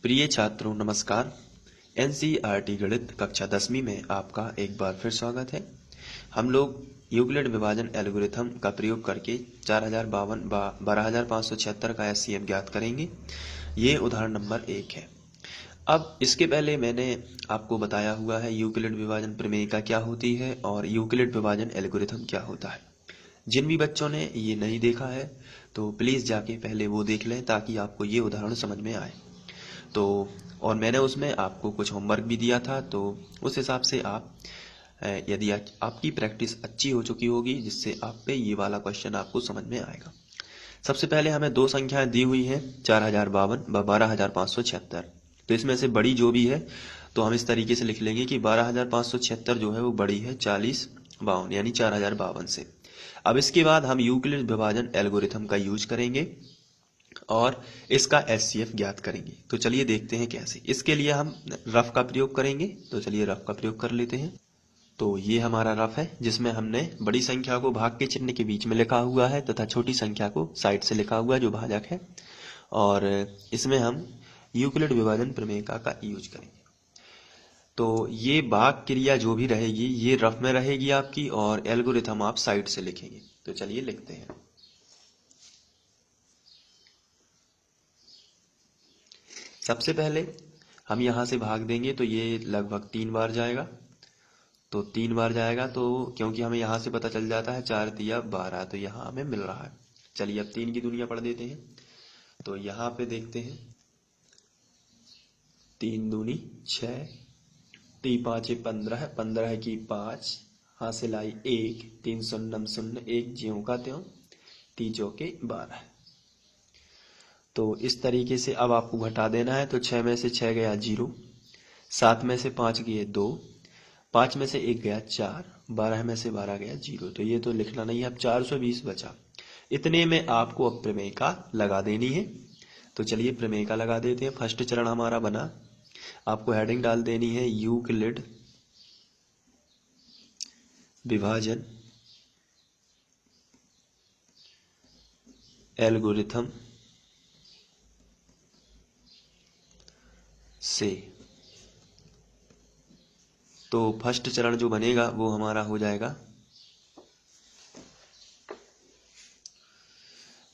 प्रिय छात्रों नमस्कार। एनसीईआरटी गणित कक्षा 10वीं में आपका एक बार फिर स्वागत है। हम लोग यूक्लिड विभाजन एल्गोरिथम का प्रयोग करके 12,576 का एचसीएफ ज्ञात करेंगे। ये उदाहरण नंबर 1 है। अब इसके पहले मैंने आपको बताया हुआ है यूक्लिड विभाजन प्रमेयिका क्या होती है और यूक्लिड विभाजन एल्गोरिथम क्या होता है। जिन भी बच्चों ने ये नहीं देखा है तो प्लीज़ जाके पहले वो देख लें ताकि आपको ये उदाहरण समझ में आए। तो और मैंने उसमें आपको कुछ होमवर्क भी दिया था, तो उस हिसाब से आप यदि आपकी प्रैक्टिस अच्छी हो चुकी होगी जिससे आप पे ये वाला क्वेश्चन आपको समझ में आएगा। सबसे पहले हमें दो संख्याएं दी हुई हैं 4052 व 12576। तो इसमें से बड़ी जो भी है तो हम इस तरीके से लिख लेंगे कि 12576 जो है वो बड़ी है 4052 यानी 4052 से। अब इसके बाद हम यूक्लिड विभाजन एल्गोरिथम का यूज करेंगे और इसका एचसीएफ ज्ञात करेंगे। तो चलिए देखते हैं कैसे। इसके लिए हम रफ का प्रयोग करेंगे, तो चलिए रफ का प्रयोग कर लेते हैं। तो ये हमारा रफ है जिसमें हमने बड़ी संख्या को भाग के चिन्ह के बीच में लिखा हुआ है तथा छोटी संख्या को साइड से लिखा हुआ है जो भाजक है, और इसमें हम यूक्लिड विभाजन प्रमेयिका का यूज करेंगे। तो ये भाग क्रिया जो भी रहेगी ये रफ में रहेगी आपकी और एल्गोरिथम आप साइड से लिखेंगे। तो चलिए लिखते हैं। सबसे पहले हम यहाँ से भाग देंगे तो ये लगभग 3 बार जाएगा। तो 3 बार जाएगा तो क्योंकि हमें यहाँ से पता चल जाता है 4 तिया 12, तो यहाँ हमें मिल रहा है। चलिए अब 3 की दुनिया पढ़ देते हैं। तो यहाँ पे देखते हैं 3 दूनी 6, ती 5 15, 15 की 5, हासिल आई 1, 3 शून्यम 0, 1 ज्यों का त्यों, ती चौके 12। तो इस तरीके से अब आपको घटा देना है। तो 6 में से 6 गया 0, 7 में से 5 गए 2, 5 में से 1 गया 4, 12 में से 12 गया 0। तो ये तो लिखना नहीं है। अब 420 बचा। इतने में आपको अब प्रमेयिका लगा देनी है। तो चलिए प्रमेयिका लगा देते हैं। फर्स्ट चरण हमारा बना, आपको हेडिंग डाल देनी है यूक्लिड विभाजन एल्गोरिथम से। तो फर्स्ट चरण जो बनेगा वो हमारा हो जाएगा,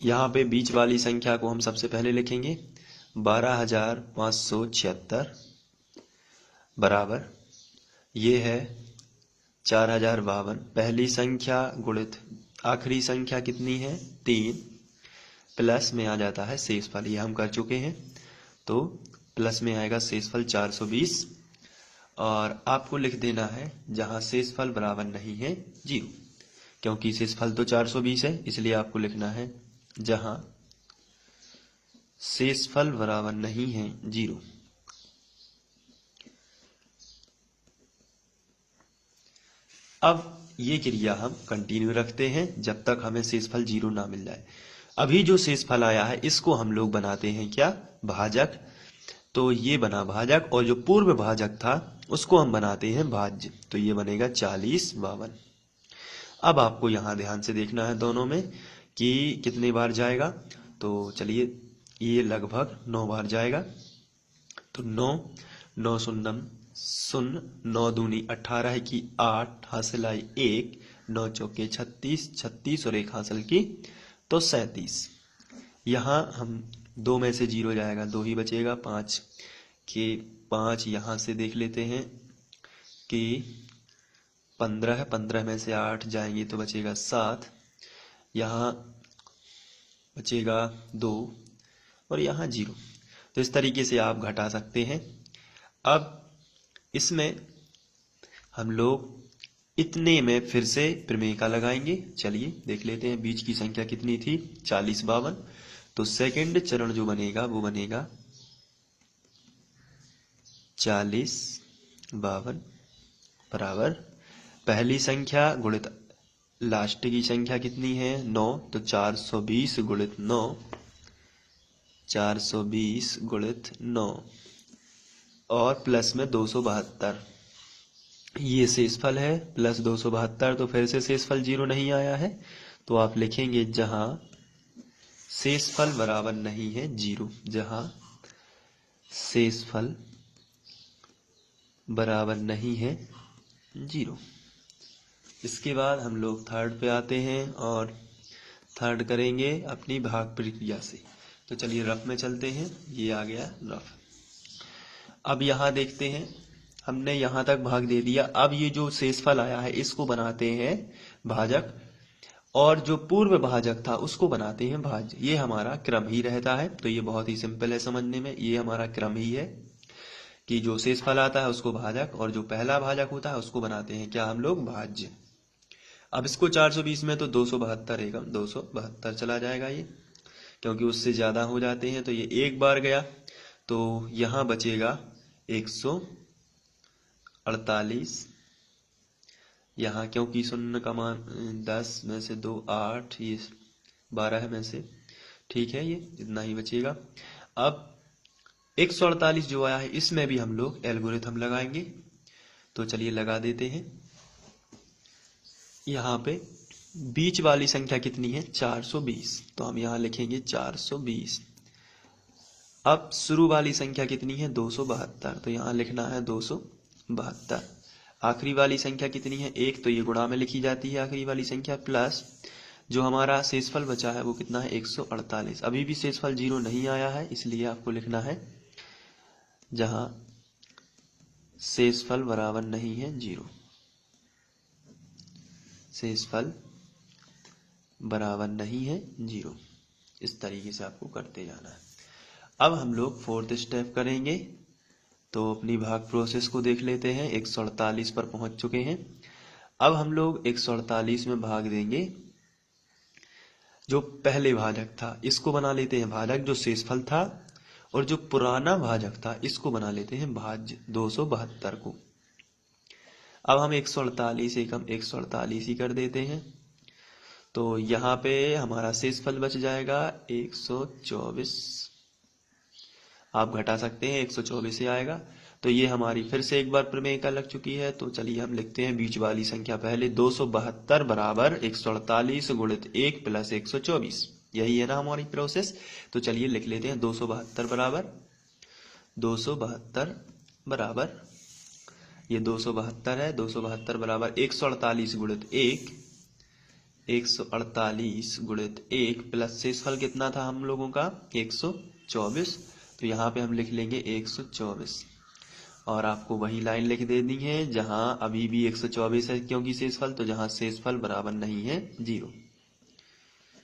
यहाँ पे बीच वाली संख्या को हम सबसे पहले लिखेंगे 12576 बराबर ये है 4052। पहली संख्या गुणित आखिरी संख्या कितनी है 3, प्लस में आ जाता है शेषफल, ये हम कर चुके हैं। तो प्लस में आएगा शेषफल 420 और आपको लिख देना है जहां शेषफल बराबर नहीं है 0, क्योंकि शेषफल तो 420 है इसलिए आपको लिखना है जहां शेषफल बराबर नहीं है 0। अब ये क्रिया हम कंटिन्यू रखते हैं जब तक हमें शेषफल 0 ना मिल जाए। अभी जो शेषफल आया है इसको हम लोग बनाते हैं क्या, भाजक। तो ये बना भाजक और जो पूर्व भाजक था उसको हम बनाते हैं भाज्य। तो ये बनेगा 4052। अब आपको यहाँ ध्यान से देखना है दोनों में कि कितने बार जाएगा। तो चलिए ये लगभग 9 बार जाएगा। तो 9, 9 शून्यम 0, 9 दूनी 18 की 8, हासिल आई 1, 9 चौके 36, 36 और 1 हासिल की तो 37। यहाँ हम 2 में से 0 जाएगा, 2 ही बचेगा। 5 के 5 यहाँ से देख लेते हैं कि 15 है, 15 में से 8 जाएंगे तो बचेगा 7, यहाँ बचेगा 2 और यहाँ 0। तो इस तरीके से आप घटा सकते हैं। अब इसमें हम लोग इतने में फिर से प्रमेयिका लगाएंगे। चलिए देख लेते हैं बीच की संख्या कितनी थी 4052। तो सेकंड चरण जो बनेगा वो बनेगा 4052 बराबर पहली संख्या गुणित लास्ट की संख्या कितनी है 9, तो 420 गुणित 9, 420 गुणित 9 और प्लस में 272। ये शेषफल है प्लस 272। तो फिर से शेषफल 0 नहीं आया है तो आप लिखेंगे जहां शेषफल बराबर नहीं है 0, जहां शेषफल बराबर नहीं है 0। इसके बाद हम लोग थर्ड पे आते हैं और थर्ड करेंगे अपनी भाग प्रक्रिया से। तो चलिए रफ में चलते हैं, ये आ गया रफ। अब यहाँ देखते हैं, हमने यहाँ तक भाग दे दिया। अब ये जो शेषफल आया है इसको बनाते हैं भाजक, और जो पूर्व भाजक था उसको बनाते हैं भाज्य। ये हमारा क्रम ही रहता है। तो ये बहुत ही सिंपल है समझने में, ये हमारा क्रम ही है कि जो शेषफल आता है उसको भाजक, और जो पहला भाजक होता है उसको बनाते हैं क्या हम लोग, भाज्य। अब इसको 420 में तो 272 एकम 272 चला जाएगा ये, क्योंकि उससे ज्यादा हो जाते हैं। तो ये एक बार गया, तो यहाँ बचेगा 148। यहाँ क्योंकि शून्य का मान 10 में से 2 8, ये 12 में से, ठीक है, ये इतना ही बचेगा। अब 148 जो आया है इसमें भी हम लोग एल्गोरिथम लगाएंगे। तो चलिए लगा देते हैं। यहाँ पे बीच वाली संख्या कितनी है, 420, तो हम यहाँ लिखेंगे 420। अब शुरू वाली संख्या कितनी है, 272, तो यहाँ लिखना है 272। आखिरी वाली संख्या कितनी है, 1, तो ये गुणा में लिखी जाती है आखिरी वाली संख्या, प्लस जो हमारा शेषफल बचा है वो कितना है, 148। अभी भी शेषफल 0 नहीं आया है, इसलिए आपको लिखना है जहां शेषफल बराबर नहीं है 0, शेषफल बराबर नहीं है 0। इस तरीके से आपको करते जाना है। अब हम लोग फोर्थ स्टेप करेंगे। तो अपनी भाग प्रोसेस को देख लेते हैं। 148 पर पहुंच चुके हैं। अब हम लोग 148 में भाग देंगे जो पहले भाजक था, इसको बना लेते हैं भाजक जो शेषफल था, और जो पुराना भाजक था इसको बना लेते हैं भाज्य 272 को। अब हम 148 एकम 148 ही कर देते हैं। तो यहाँ पे हमारा शेषफल बच जाएगा 124। आप घटा सकते हैं, 124 से आएगा। तो ये हमारी फिर से एक बार प्रमेयिका लग चुकी है। तो चलिए हम लिखते हैं बीच वाली संख्या पहले, 272 बराबर 148 गुणित 1 प्लस 124। यही है ना हमारी प्रोसेस। तो चलिए लिख लेते हैं 272 बराबर ये 272 है, 272 बराबर 148 गुणित 1, 148 गुणित 1 प्लस शेषफल कितना था हम लोगों का, 124। तो यहाँ पे हम लिख लेंगे 124, और आपको वही लाइन लिख देनी है जहां अभी भी 124 है क्योंकि शेषफल, तो जहां शेषफल बराबर नहीं है 0,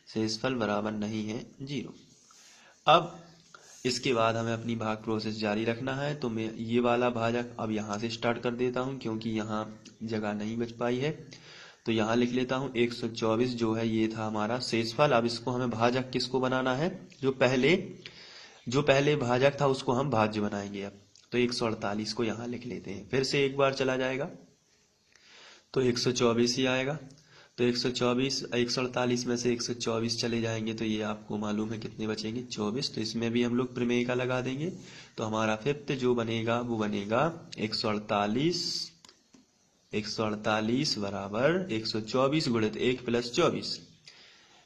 शेषफल बराबर नहीं है 0। अब इसके बाद हमें अपनी भाग प्रोसेस जारी रखना है। तो मैं ये वाला भाजक अब यहाँ से स्टार्ट कर देता हूँ क्योंकि यहाँ जगह नहीं बच पाई है। तो यहाँ लिख लेता हूँ 124 जो है ये था हमारा शेषफल। अब इसको हमें भाजक किसको बनाना है, जो पहले भाजक था उसको हम भाज्य बनाएंगे। अब तो 148 को यहाँ लिख लेते हैं, फिर से एक बार चला जाएगा तो 124 ही आएगा। तो 148 में से 124 चले जाएंगे तो ये आपको मालूम है कितने बचेंगे, 24। तो इसमें भी हम लोग प्रमेयिका लगा देंगे। तो हमारा फिफ्थ जो बनेगा वो बनेगा 148 बराबर 124 गुणित 1 प्लस 24,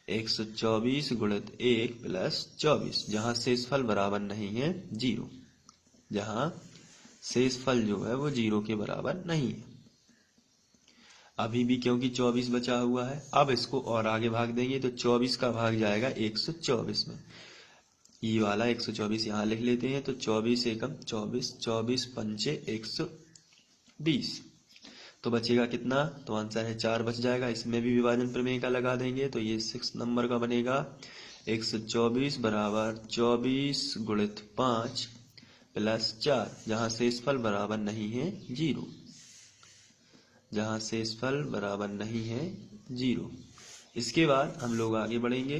124 गुणित 1 प्लस 24, जहां शेषफल बराबर नहीं है 0, जहां शेषफल जो है वो 0 के बराबर नहीं है अभी भी, क्योंकि 24 बचा हुआ है। अब इसको और आगे भाग देंगे तो 24 का भाग जाएगा 124 में, ये वाला 124 यहाँ लिख लेते हैं। तो 24 एकम 24, 24 पंचे 120, तो बचेगा कितना, तो आंसर है 4 बच जाएगा। इसमें भी विभाजन प्रमेय का लगा देंगे तो ये 6 नंबर का बनेगा 124 बराबर 24 गुणित 5 प्लस 4, जहां शेषफल बराबर नहीं है 0, जहां शेषफल बराबर नहीं है 0। इसके बाद हम लोग आगे बढ़ेंगे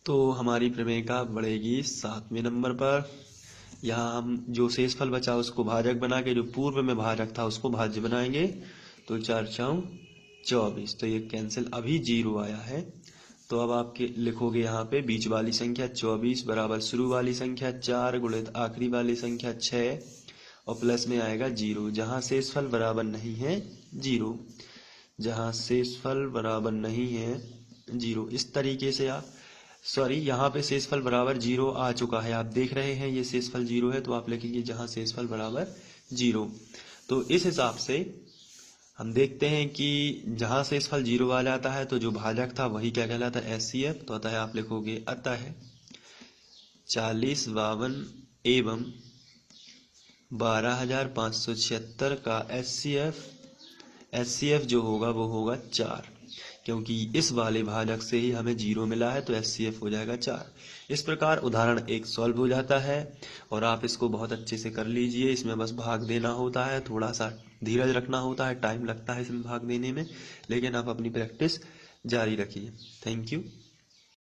तो हमारी प्रमेयिका बढ़ेगी 7वें नंबर पर। यहाँ हम जो शेषफल बचा उसको भाजक बना के जो पूर्व में भाजक था उसको भाज्य बनाएंगे। तो 4 4 24, तो ये कैंसिल, अभी 0 आया है। तो अब आपके लिखोगे यहाँ पे बीच वाली संख्या 24 बराबर शुरू वाली संख्या 4 गुणित आखिरी वाली संख्या 6 और प्लस में आएगा 0, जहां शेषफल बराबर नहीं है 0, जहां शेषफल बराबर नहीं है 0। इस तरीके से आप सॉरी, यहाँ पे शेषफल बराबर 0 आ चुका है, आप देख रहे हैं ये शेषफल 0 है, तो आप लिखेंगे जहाँ शेषफल बराबर 0। तो इस हिसाब से हम देखते हैं कि जहाँ शेषफल 0 आ जाता है तो जो भाजक था वही क्या कहलाता है, HCF। तो अतः आप लिखोगे अतः 40, 52 एवं 12,576 का HCF जो होगा वो होगा 4, क्योंकि इस वाले भाजक से ही हमें 0 मिला है, तो HCF हो जाएगा 4। इस प्रकार उदाहरण 1 सॉल्व हो जाता है और आप इसको बहुत अच्छे से कर लीजिए। इसमें बस भाग देना होता है, थोड़ा सा धीरज रखना होता है, टाइम लगता है इसमें भाग देने में, लेकिन आप अपनी प्रैक्टिस जारी रखिए। Thank you.